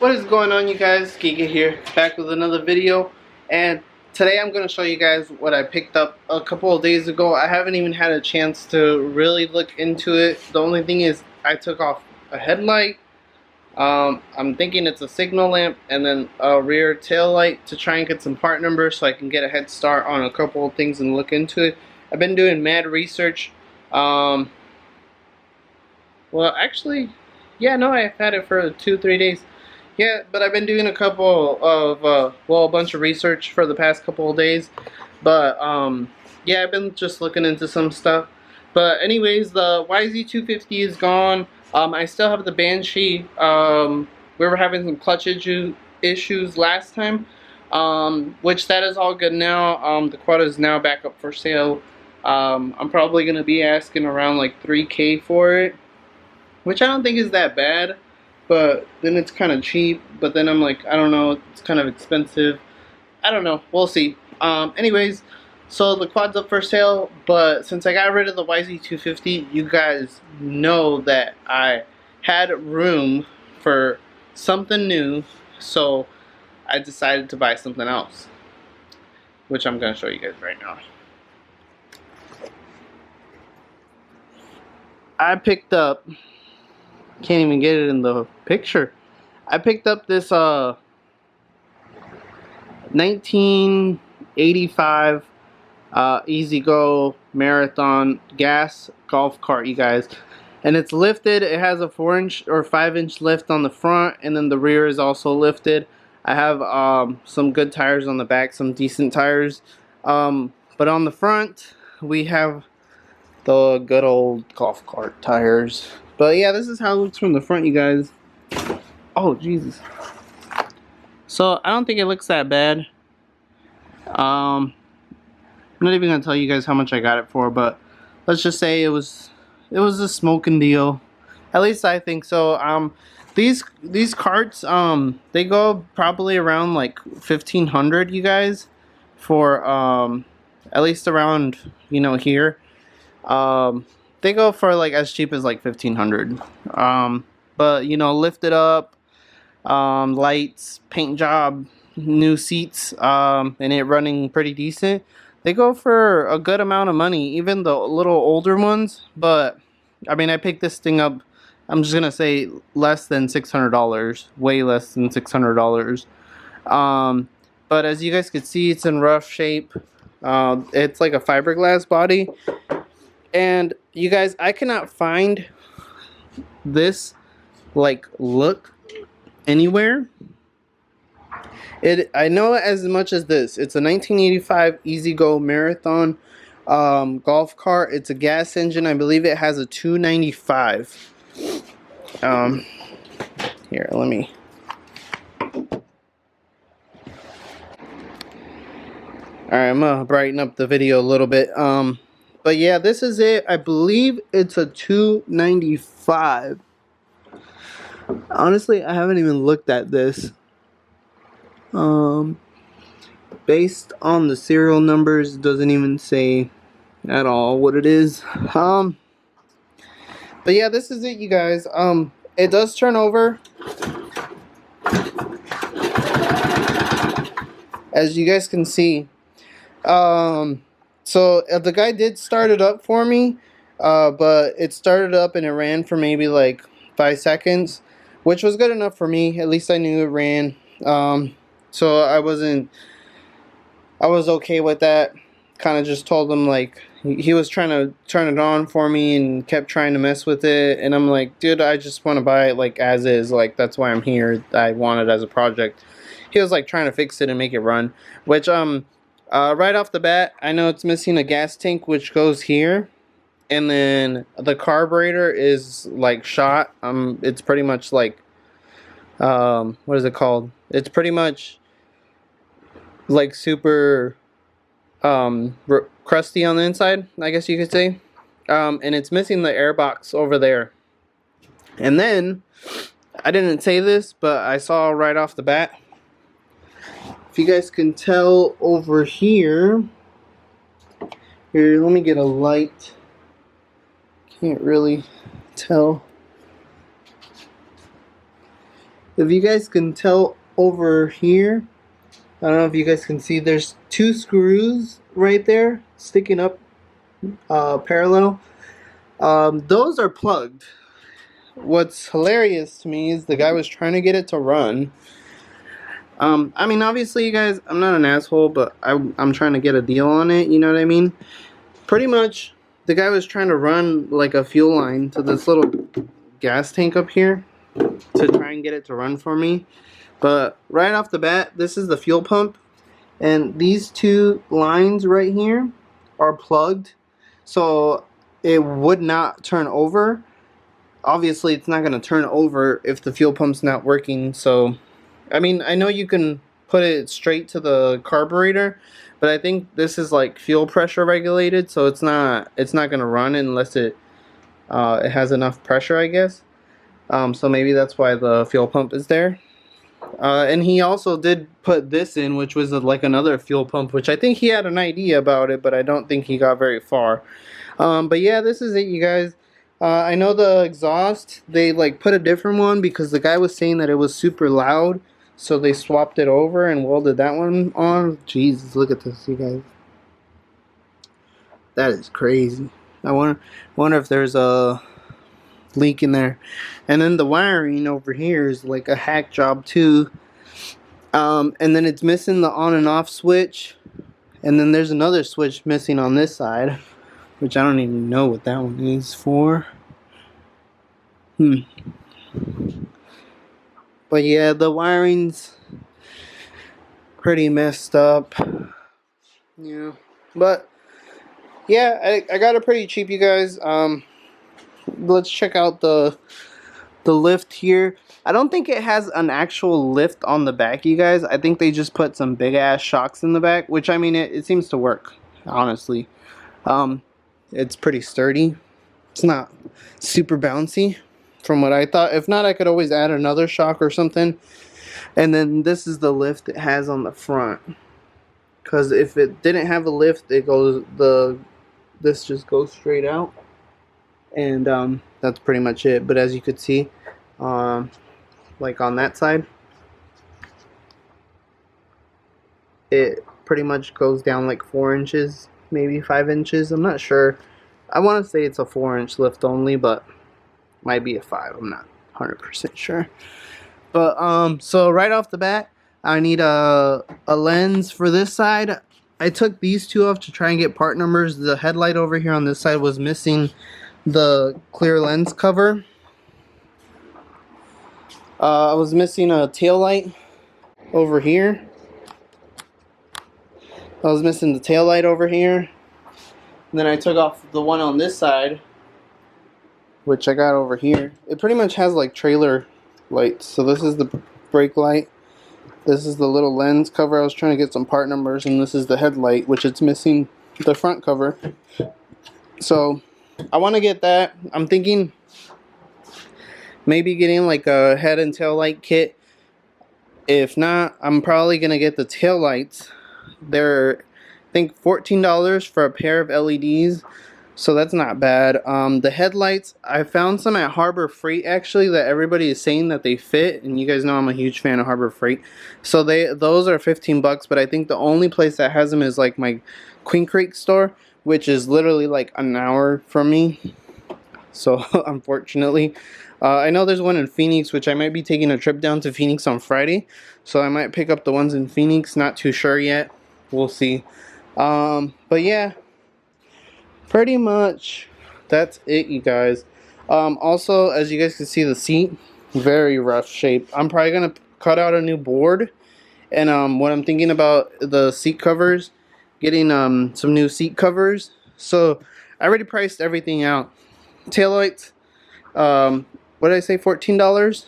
What is going on, you guys? Giga here, back with another video, and today I'm going to show you guys what I picked up a couple of days ago. I haven't even had a chance to really look into it. The only thing is I took off a headlight. I'm thinking it's a signal lamp and then a rear tail light to try and get some part numbers so I can get a head start on a couple of things and look into it. I've been doing mad research. Well, actually, yeah, no, I've had it for 2-3 days. Yeah, but I've been doing a couple of, well, a bunch of research for the past couple of days. But, yeah, I've been just looking into some stuff. But anyways, the YZ250 is gone. I still have the Banshee. We were having some clutch issues last time. Which that is all good now. The quad is now back up for sale. I'm probably going to be asking around like $3K for it. Which I don't think is that bad. But then it's kind of cheap, but then I'm like, I don't know, it's kind of expensive. I don't know, we'll see. Anyways, so the quad's up for sale, but since I got rid of the YZ250, you guys know that I had room for something new, so I decided to buy something else, which I'm going to show you guys right now. I picked up, can't even get it in the picture. I picked up this 1985 Ezgo Marathon gas golf cart, you guys. And it's lifted. It has a 4-inch or 5-inch lift on the front, and then the rear is also lifted. I have some good tires on the back, some decent tires. But on the front, we have the good old golf cart tires. But yeah, this is how it looks from the front, you guys. Oh, Jesus. So, I don't think it looks that bad. I'm not even going to tell you guys how much I got it for, but let's just say it was a smoking deal. At least I think so. These carts, they go probably around like $1,500, you guys, for at least around, you know, here. They go for like as cheap as like $1,500. But you know, lift it up, lights, paint job, new seats, and it running pretty decent. They go for a good amount of money, even the little older ones. But I mean, I picked this thing up, I'm just gonna say less than $600, way less than $600. But as you guys can see, it's in rough shape. It's like a fiberglass body. And you guys, I cannot find this like look anywhere. I know as much as this. It's a 1985 Ezgo Marathon golf cart. It's a gas engine. I believe it has a 295. Here, let me. Alright, I'm gonna brighten up the video a little bit. But yeah, this is it. I believe it's a 295. Honestly, I haven't even looked at this. Based on the serial numbers, it doesn't even say at all what it is. But yeah, this is it, you guys. It does turn over. As you guys can see. So the guy did start it up for me, but it started up and it ran for maybe like 5 seconds, which was good enough for me. At least I knew it ran. So I was okay with that. Kind of just told him, like, he was trying to turn it on for me and kept trying to mess with it, and I'm like, dude, I just want to buy it like as is. Like, that's why I'm here. I want it as a project. He was like trying to fix it and make it run, which right off the bat, I know it's missing a gas tank, which goes here, and then the carburetor is like shot. It's pretty much like, what is it called? It's pretty much like super crusty on the inside, I guess you could say. And it's missing the air box over there. And then, I didn't say this, but I saw right off the bat. If you guys can tell over here, let me get a light. Can't really tell. If you guys can tell over here, I don't know if you guys can see, there's two screws right there sticking up parallel. Those are plugged. What's hilarious to me is the guy was trying to get it to run. I mean, obviously, you guys, I'm not an asshole, but I'm trying to get a deal on it, you know what I mean? Pretty much, the guy was trying to run like a fuel line to this little gas tank up here to try and get it to run for me. But right off the bat, this is the fuel pump, and these two lines right here are plugged, so it would not turn over. Obviously, it's not going to turn over if the fuel pump's not working. So, I mean, I know you can put it straight to the carburetor, but I think this is like fuel pressure regulated, so it's not going to run unless it has enough pressure, I guess. So maybe that's why the fuel pump is there. And he also did put this in, which was like another fuel pump, which I think he had an idea about it, but I don't think he got very far. But yeah, this is it, you guys. I know the exhaust, they like put a different one because the guy was saying that it was super loud, so they swapped it over and welded that one on. Jesus, look at this, you guys. That is crazy. I wonder if there's a leak in there. And then the wiring over here is like a hack job too. And then it's missing the on and off switch, and then there's another switch missing on this side, which I don't even know what that one is for. But yeah, the wiring's pretty messed up. Yeah. But yeah, I got it pretty cheap, you guys. Let's check out the lift here. I don't think it has an actual lift on the back, you guys. I think they just put some big ass shocks in the back, which I mean it seems to work, honestly. It's pretty sturdy. It's not super bouncy from what I thought. If not, I could always add another shock or something. And then this is the lift it has on the front. Because if it didn't have a lift, it goes this just goes straight out. And that's pretty much it. But as you could see, like on that side, it pretty much goes down like 4 inches, maybe 5 inches. I'm not sure. I want to say it's a 4-inch lift only, but might be a 5. I'm not 100% sure. But so right off the bat, I need a lens for this side. I took these two off to try and get part numbers. The headlight over here on this side was missing the clear lens cover. I was missing a tail light over here. I was missing the tail light over here. And then I took off the one on this side, which I got over here. It pretty much has like trailer lights. So this is the brake light. This is the little lens cover. I was trying to get some part numbers, and this is the headlight, which it's missing the front cover. So I want to get that. I'm thinking maybe getting like a head and tail light kit. If not, I'm probably gonna get the tail lights. They're, I think, $14 for a pair of LEDs, so that's not bad. The headlights, I found some at Harbor Freight actually that everybody is saying that they fit, and you guys know I'm a huge fan of Harbor Freight. So those are 15 bucks, but I think the only place that has them is like my Queen Creek store, which is literally like an hour from me. So unfortunately, I know there's one in Phoenix, which I might be taking a trip down to Phoenix on Friday, so I might pick up the ones in Phoenix. Not too sure yet. We'll see. But yeah, pretty much that's it, you guys. Also, as you guys can see, the seat, very rough shape. I'm probably gonna cut out a new board, and what I'm thinking about the seat covers, getting some new seat covers. So I already priced everything out. Taillights, what did I say, $14?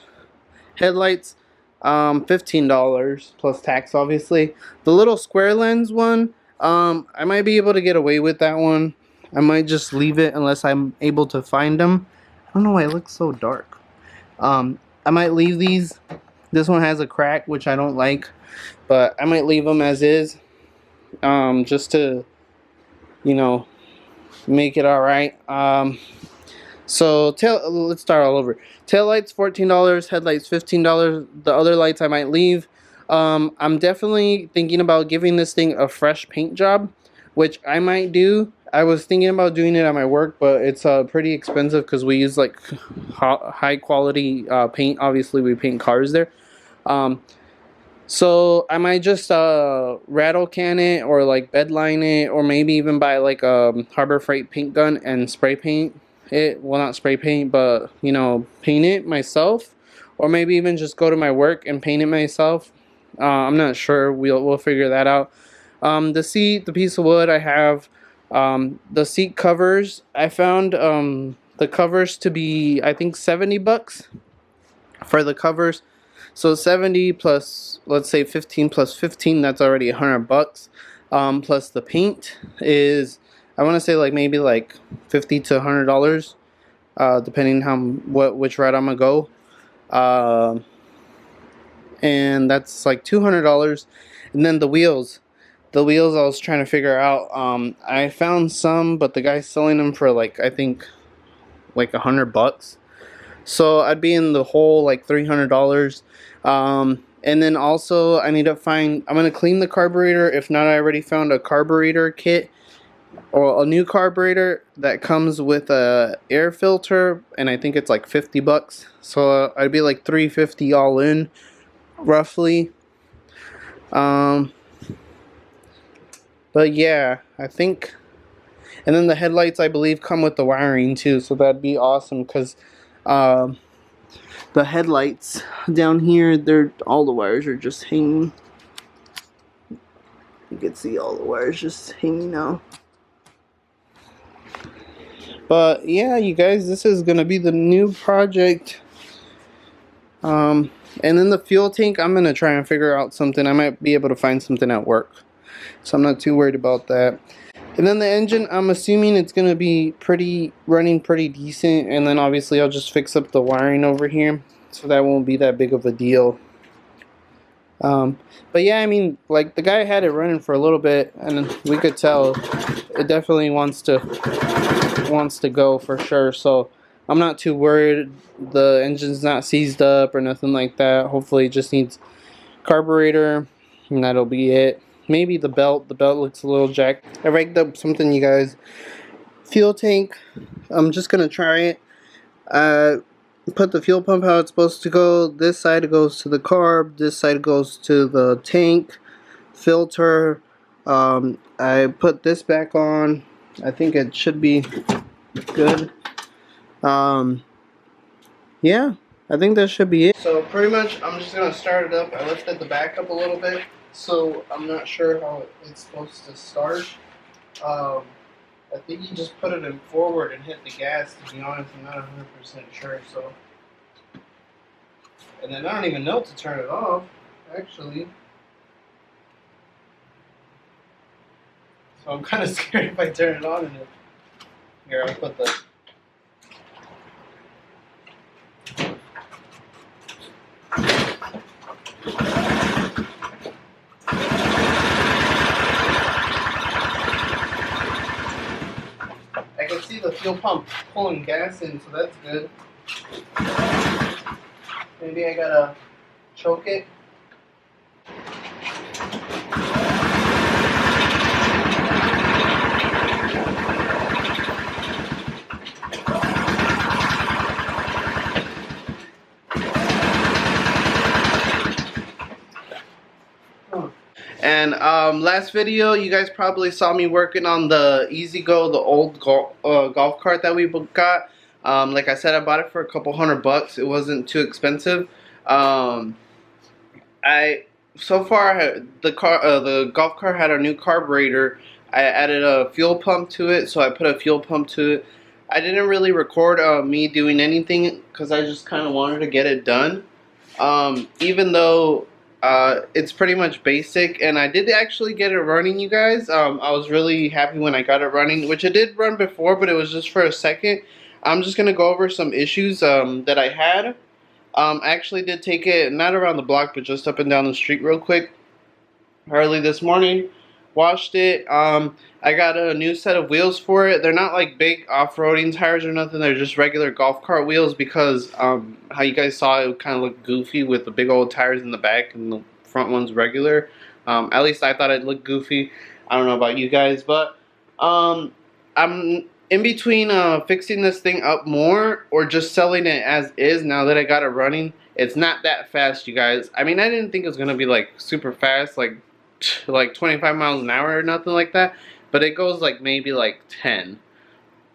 Headlights, $15 plus tax, obviously. The little square lens one, I might be able to get away with that one. I might just leave it unless I'm able to find them. I don't know why it looks so dark. I might leave these. This one has a crack, which I don't like, but I might leave them as is, just to, you know, make it alright. So let's start all over. Tail lights $14, headlights $15. The other lights I might leave. I'm definitely thinking about giving this thing a fresh paint job, which I might do. I was thinking about doing it at my work, but it's pretty expensive because we use like high quality paint. Obviously, we paint cars there. So I might just rattle can it or like bed line it, or maybe even buy like a Harbor Freight paint gun and spray paint it. Well, not spray paint, but you know, paint it myself, or maybe even just go to my work and paint it myself. I'm not sure. We'll figure that out. The seat, the piece of wood I have, the seat covers. I found the covers to be, I think, $70 for the covers. So 70 plus, let's say 15 plus 15, that's already $100. Plus the paint is, I want to say like maybe like $50 to $100, depending which route I'm gonna go. And that's like $200. And then the wheels. The wheels I was trying to figure out. I found some, but the guy's selling them for like, I think like $100. So I'd be in the hole like $300. And then also I need to find, I'm going to clean the carburetor. If not, I already found a carburetor kit or a new carburetor that comes with a air filter, and I think it's like $50. So I'd be like $350 all in roughly. But yeah, I think, and then the headlights I believe come with the wiring too, so that'd be awesome because the headlights down here, all the wires are just hanging. You can see all the wires just hanging out. But yeah, you guys, this is gonna be the new project. And then the fuel tank, I'm gonna try and figure out something. I might be able to find something at work, so I'm not too worried about that. And then the engine, I'm assuming it's gonna be running pretty decent, and then obviously I'll just fix up the wiring over here, so that won't be that big of a deal. But yeah, I mean, like the guy had it running for a little bit, and we could tell it definitely wants to go for sure. So I'm not too worried. The engine's not seized up or nothing like that. Hopefully it just needs carburetor, and that'll be it. Maybe the belt looks a little jacked. I rigged up something, you guys. Fuel tank, I'm just gonna try it. Put the fuel pump how it's supposed to go. This side goes to the carb, this side goes to the tank filter. I put this back on. I think it should be good. Yeah, I think that should be it. So pretty much I'm just gonna start it up. I lifted the back up a little bit, so I'm not sure how it's supposed to start. I think you just put it in forward and hit the gas, to be honest. I'm not 100% sure, so. And then I don't even know to turn it off, actually. So I'm kind of scared if I turn it on. And here, I'll put the... I can see the fuel pump pulling gas in, so that's good. Maybe I gotta choke it. And last video, you guys probably saw me working on the Ezgo, the old golf cart that we got. Like I said, I bought it for a couple $100. It wasn't too expensive. So far the golf cart had a new carburetor. I added a fuel pump to it, so I put a fuel pump to it. I didn't really record me doing anything because I just kind of wanted to get it done. Even though it's pretty much basic, and I did actually get it running, you guys. I was really happy when I got it running, which it did run before, but it was just for a second. I'm just going to go over some issues that I had. I actually did take it, not around the block, but just up and down the street real quick, early this morning. washed it. I got a new set of wheels for it. They're not like big off-roading tires or nothing. They're just regular golf cart wheels because how you guys saw it kind of looked goofy with the big old tires in the back and the front one's regular. At least I thought it looked goofy. I don't know about you guys, but I'm in between fixing this thing up more or just selling it as is now that I got it running. It's not that fast, you guys. I mean, I didn't think it was gonna be like super fast, like 25 miles an hour or nothing like that, but it goes like maybe like 10,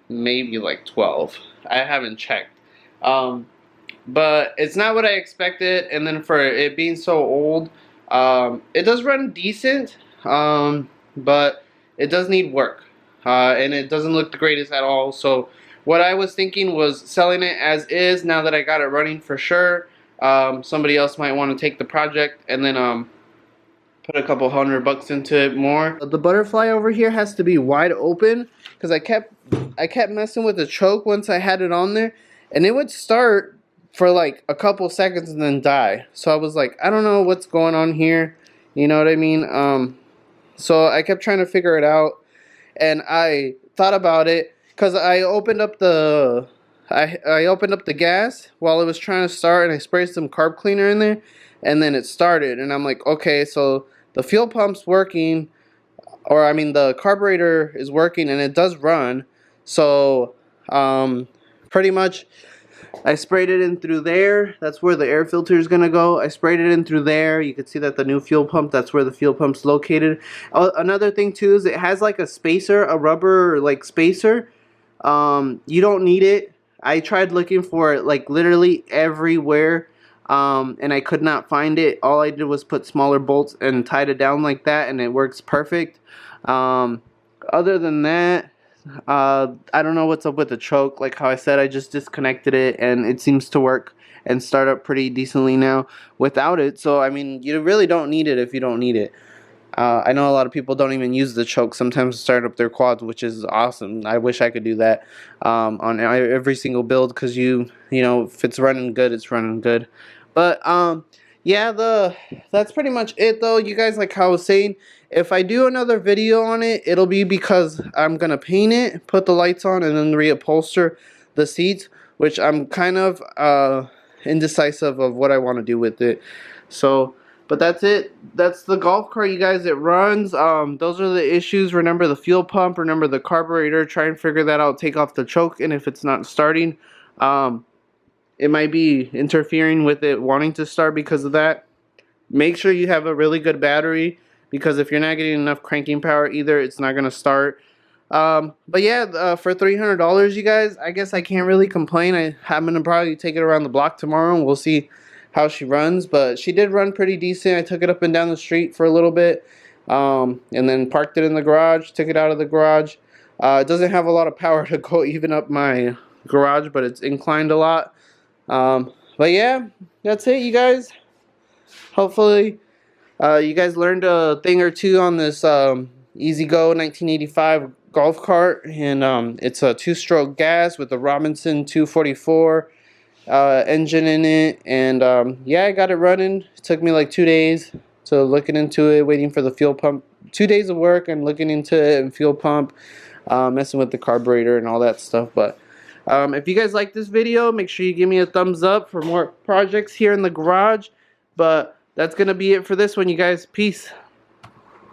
maybe like 12. I haven't checked. But it's not what I expected, and then for it being so old, it does run decent, but it does need work, and it doesn't look the greatest at all. So what I was thinking was selling it as is now that I got it running for sure. Somebody else might want to take the project and then put a couple $100 into it more. The butterfly over here has to be wide open because I kept messing with the choke once I had it on there, and it would start for like a couple seconds and then die. So I was like, I don't know what's going on here, you know what I mean? So I kept trying to figure it out, and I thought about it because I opened up the gas while it was trying to start, and I sprayed some carb cleaner in there, and then it started, and I'm like, okay, so the fuel pump's working, or I mean the carburetor is working, and it does run. So pretty much I sprayed it in through there. That's where the air filter is gonna go. I sprayed it in through there. You can see that the new fuel pump, that's where the fuel pump's located. Another thing too is it has like a spacer, a rubber like spacer. You don't need it. I tried looking for it like literally everywhere, and I could not find it. All I did was put smaller bolts and tied it down like that, and it works perfect. Other than that, I don't know what's up with the choke. Like how I said, I just disconnected it, and it seems to work and start up pretty decently now without it. So I mean, you really don't need it if you don't need it. I know a lot of people don't even use the choke sometimes to start up their quads, which is awesome. I wish I could do that on every single build, because you know, if it's running good, it's running good. But yeah, that's pretty much it though, you guys. Like how I was saying, if I do another video on it, it'll be because I'm gonna paint it, put the lights on, and then reupholster the seats, which I'm kind of indecisive of what I want to do with it. So but that's it. That's the golf cart, you guys. It runs. Those are the issues. Remember the fuel pump. Remember the carburetor. Try and figure that out. Take off the choke, and if it's not starting, it might be interfering with it wanting to start because of that. Make sure you have a really good battery, because if you're not getting enough cranking power either, it's not going to start. But yeah, for $300, you guys, I guess I can't really complain. I'm going to probably take it around the block tomorrow, and we'll see how she runs. But she did run pretty decent. I took it up and down the street for a little bit, and then parked it in the garage, took it out of the garage. It doesn't have a lot of power to go even up my garage, but it's inclined a lot. But yeah, that's it, you guys. Hopefully you guys learned a thing or two on this Ezgo 1985 golf cart, and it's a 2-stroke gas with a Robinson 244 engine in it, and yeah, I got it running. It took me like 2 days to looking into it, waiting for the fuel pump. 2 days of work and looking into it and fuel pump, messing with the carburetor and all that stuff. But if you guys like this video, make sure you give me a thumbs up for more projects here in the garage. But that's gonna be it for this one, you guys. Peace.